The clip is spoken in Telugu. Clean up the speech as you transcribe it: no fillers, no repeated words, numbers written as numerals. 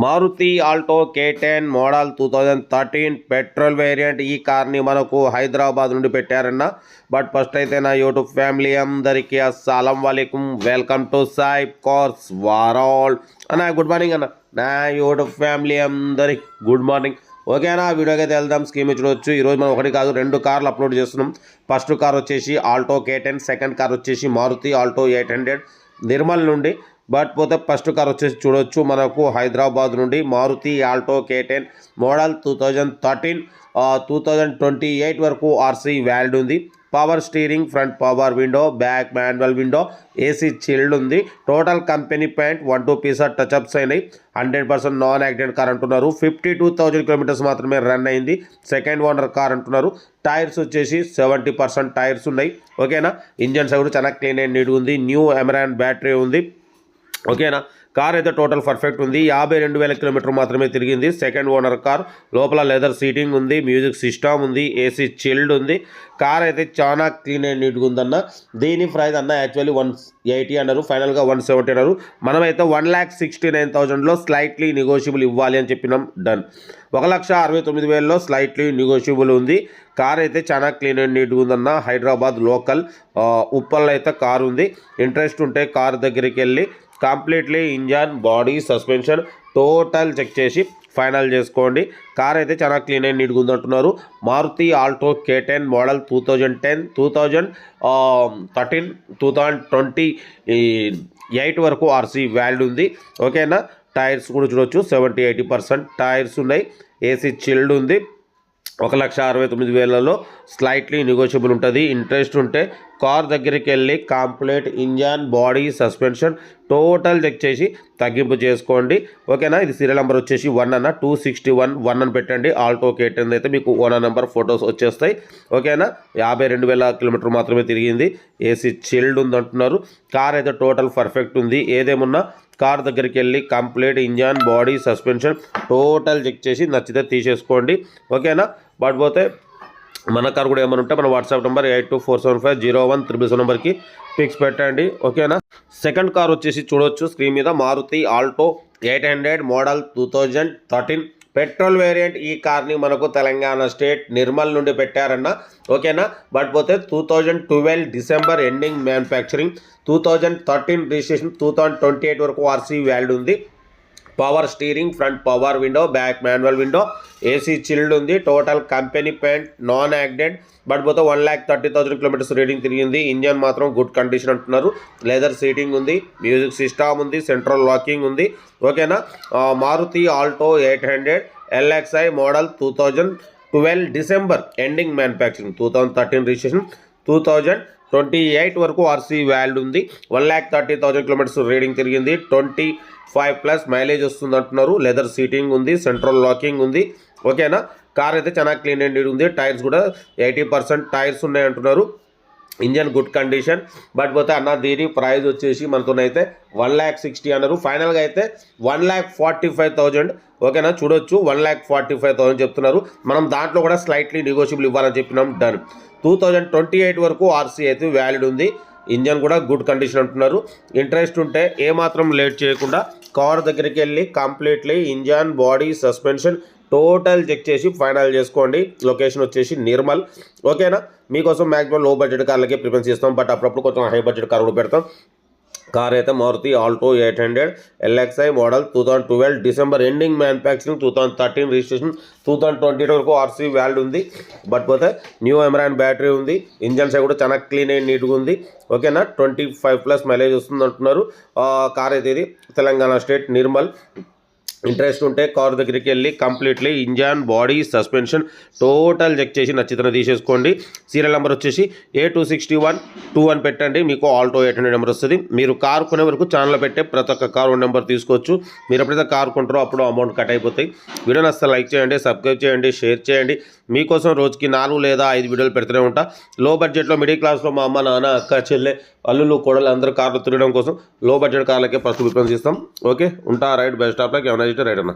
Maruti Alto K10 model 2013 petrol variant. ఈ కార్ని మనకు హైదరాబాద్ నుండి పెట్టారన్న. బట్ ఫస్ట్ అయితే నా యూట్యూబ్ ఫ్యామిలీ అందరికీ అస్సలం వాలేకుం, వెల్కమ్ టు సాయిబ్ కార్స్ వరల్డ్ అన్న. గుడ్ మార్నింగ్ అన్న. నా యూట్యూబ్ ఫ్యామిలీ అందరికి గుడ్ మార్నింగ్. ఓకేనా, వీడియోకి అయితే వెళ్దాం. స్కీమ్ చూడవచ్చు. ఈరోజు మనం ఒకటి కాదు 2 కార్లు అప్లోడ్ చేస్తున్నాం. ఫస్ట్ కార్ వచ్చేసి ఆల్టో K10, సెకండ్ కార్ వచ్చేసి మారుతి ఆల్టో 800 నిర్మల్ నుండి. బట్ పోతే ఫస్ట్ కార్ వచ్చేసి చూడొచ్చు మనకు హైదరాబాద్ నుండి మారుతి ఆల్టో K10 మోడల్ 2013 2028 వరకు ఆర్సీ వ్యాలిడ్ ఉంది. Power steering, front power window, back manual window, AC chilled ఉంది. Total company paint 1-2 pieces touch ups అయినాయి. 100% నాన్ యాక్సిడెంట్ కార్ అంటున్నారు. 52,000 కిలోమీటర్స్ మాత్రమే రన్ అయింది. సెకండ్ ఓనర్ కార్ అంటున్నారు. టైర్స్ వచ్చేసి 70% టైర్స్ ఉన్నాయి. ఓకేనా, ఇంజన్ సైడ్ చాలా క్లీన్ అండ్ నీట్ ఉంది. న్యూ ఎమరాన్ బ్యాటరీ ఉంది. ఓకేనా, కార్ అయితే టోటల్ పర్ఫెక్ట్ ఉంది. 52,000 కిలోమీటర్ మాత్రమే తిరిగింది. Second owner car. లోపల లెదర్ సీటింగ్ ఉంది, మ్యూజిక్ సిస్టమ్ ఉంది, ఏసీ చిల్డ్ ఉంది. కార్ అయితే చాలా క్లీన్ అండ్ నీట్గా ఉందన్న. దీని ప్రైస్ అన్న యాక్చువల్లీ 180 అన్నారు, ఫైనల్గా 170 అన్నారు. మనమైతే 1,69,000లో స్లైట్లీ నెగోషియబుల్ ఇవ్వాలి అని చెప్పినాం. డన్. 1,69,000లో స్లైట్లీ నెగోషియబుల్ ఉంది. కార్ అయితే చాలా క్లీన్ అండ్ నీట్గా ఉందన్న. హైదరాబాద్ లోకల్, ఉప్పల్లో అయితే కార్ ఉంది. ఇంట్రెస్ట్ ఉంటే కార్ దగ్గరికి వెళ్ళి completely engine, body, suspension total check చేసి ఫైనల్ చేసుకోండి. కార్ అయితే చాలా క్లీన్ అండ్ నీట్గా ఉందంటున్నారు. మారుతి ఆల్టో K10 మోడల్ 2010 2013 2028 వరకు ఆర్సీ వ్యాలిడ్ ఉంది. ఓకేనా, టైర్స్ కూడా చూడొచ్చు. 70-80% టైర్స్ ఉన్నాయి. ఏసీ చిల్డ్ ఉంది. 1,69,000లో స్లైట్లీ నెగోషియబుల్ ఉంటుంది. ఇంట్రెస్ట్ ఉంటే కార్ దగ్గరికి వెళ్ళి complete engine, body, suspension total check చేసి తగ్గింపు చేసుకోండి. ఓకేనా, ఇది సీరియల్ నెంబర్ వచ్చేసి 1 అన్న. 261 అని పెట్టండి. ఆల్టో K10 అయితే మీకు ఓనర్ నెంబర్ ఫొటోస్ వచ్చేస్తాయి. ఓకేనా, 52,000 కిలోమీటర్ మాత్రమే తిరిగింది. ఏసీ చిల్డ్ ఉంది అంటున్నారు. కార్ అయితే టోటల్ పర్ఫెక్ట్ ఉంది. ఏదేమున్నా కార్ దగ్గరికి వెళ్ళి complete engine, body, suspension total check చేసి నచ్చితే తీసేసుకోండి. ఓకేనా, బట్ పోతే మన కార్ కూడా ఏమైనా ఉంటే మన వాట్సాప్ నెంబర్ 82475013 నెంబర్కి పిక్స్ పెట్టండి. ఓకేనా, సెకండ్ కార్ వచ్చేసి చూడొచ్చు స్క్రీన్ మీద. Maruti Alto 800 model 2013 petrol variant. ఈ కార్ని మనకు తెలంగాణ స్టేట్ నిర్మల్ నుండి పెట్టారన్న. ఓకేనా, బట్ పోతే 2012 డిసెంబర్ ఎండింగ్ మ్యానుఫ్యాక్చరింగ్, 2013 రిజిస్ట్రేషన్, 2028 వరకు ఆర్సీ వ్యాలిడ్ ఉంది. Power steering, front power window, back manual window, AC chilled ఉంది. Total company paint, non accident. But పోతే 1,30,000 కిలోమీటర్స్ రీడింగ్ తిరిగింది. ఇంజన్ మాత్రం గుడ్ కండిషన్ అంటున్నారు. లెదర్ సీటింగ్ ఉంది, మ్యూజిక్ సిస్టమ్ ఉంది, సెంట్రల్ లాకింగ్ ఉంది. ఓకేనా, Maruti Alto 800 LXI model 2012 December ending manufacturing, 2013 registration, 2028 వరకు ఆర్సీ వ్యాలిడ్ ఉంది. 1,30,000 కిలోమీటర్స్ రీడింగ్ తిరిగింది. 25+ మైలేజ్ వస్తుంది అంటున్నారు. లెదర్ సీటింగ్ ఉంది, సెంట్రల్ లాకింగ్ ఉంది. ఓకేనా, కార్ అయితే చాలా క్లీన్ అండ్ నీట్ ఉంది. టైర్స్ కూడా 80% టైర్స్ ఉన్నాయి అంటున్నారు. Engine good condition. బట్ పోతే అన్న దీని ప్రైస్ వచ్చేసి మనతోనైతే 1,60,000 అన్నారు. ఫైనల్గా అయితే 1,45,000. ఓకేనా, చూడొచ్చు 1,45,000 చెప్తున్నారు. మనం దాంట్లో కూడా స్లైట్లీ నెగోషియబుల్ ఇవ్వాలని చెప్పినాం. డన్. 2028 వరకు ఆర్సీ అయితే వ్యాలిడ్ ఉంది. ఇంజన్ కూడా గుడ్ కండిషన్ అంటున్నారు. ఇంట్రెస్ట్ ఉంటే ఏమాత్రం లేట్ చేయకుండా కార్ దగ్గరికి వెళ్ళి completely engine, body, suspension total check చేసి ఫైనల్ చేసుకోండి. లొకేషన్ వచ్చేసి నిర్మల్. ఓకేనా, మీకోసం మ్యాక్సిమం లో బడ్జెట్ కార్లకే ప్రిఫరెన్స్ ఇస్తాం. బట్ అప్పుడప్పుడు కొంచెం హై బడ్జెట్ కార్ కూడా పెడతాం. కార్ అయితే Maruti Alto 800 LXI model 2012 December ending manufacturing, 2013 registration, 2020 వరకు ఆర్సీ వ్యాలిడ్ ఉంది. బట్ పోతే న్యూ ఎమరాన్ బ్యాటరీ ఉంది. ఇంజన్ సైడ్ కూడా చాలా క్లీన్ అండ్ నీట్గా ఉంది. ఓకేనా, 25+ మైలేజ్ వస్తుంది అంటున్నారు. కార్ అయితే ఇది తెలంగాణ స్టేట్ నిర్మల్. ఇంట్రెస్ట్ ఉంటే కార్ దగ్గరికి వెళ్ళి completely engine, body, suspension total check చేసి నచ్చితేనే తీసేసుకోండి. సీరియల్ నెంబర్ వచ్చేసి A2612 అని పెట్టండి. మీకు ఆల్టో 800 నెంబర్ వస్తుంది. మీరు కార్ కొనే వరకు ఛానల్లో పెట్టే ప్రతి ఒక్క కార్ నెంబర్ తీసుకోవచ్చు. మీరు ఎప్పుడైతే కార్ కొంటారో అప్పుడు అమౌంట్ కట్ అయిపోతాయి. వీడియోని అసలు లైక్ చేయండి, సబ్స్క్రైబ్ చేయండి, షేర్ చేయండి. మీకోసం రోజుకి 4 లేదా 5 వీడియోలు పెడుతూనే ఉంటా. లో బడ్జెట్లో, మిడిల్ క్లాస్లో మా అమ్మ, నాన్న, అక్క, చెల్లె, అల్లులు, కోడలు అందరూ కార్లు తిరగడం కోసం లో బడ్జెట్ కార్లకే ఫస్ట్ ప్రిఫరెన్స్ ఇస్తాం. ఓకే, ఉంటా. Right, best of luck. ఏమైనా రైట్ అన్న.